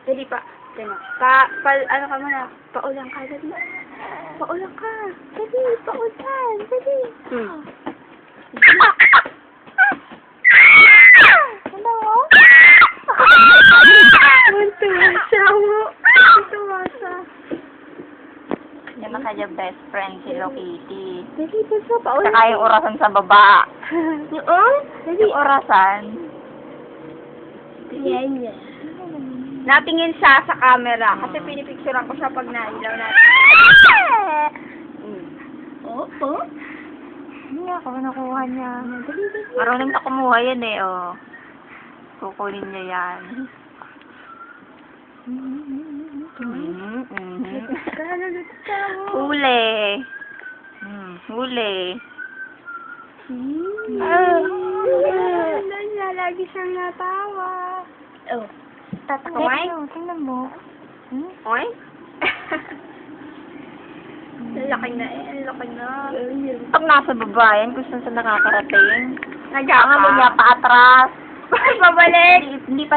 Dali pa. Dali. Ano ka muna? Paulang ka, dali. Paulang ka. Dali, paulan. Dali. Ano mo? Muntuwa siya mo. Muntuwa siya. Yan na kaya best friend si Hello Kitty. Dali, basta paulan. Saka yung orasan sa baba. Yung? Dali. Yung orasan. Yan, yan. Natingin siya sa camera kasi pinipicturean ko siya pag nailaw natin. Oo? Hindi ako nakuha niya. Marunong na kumuha yan eh, oh. Kukunin niya yan. Huli. Huli. Lagi siyang natawa. Oh. Tatakaway? Tingnan mo. Oy? Laki na eh. Ang laki na. Pag nasa baba yan, kung saan nakakarating. Nagyaka. Ang mo niya, paatras. Pabalik. Hindi pa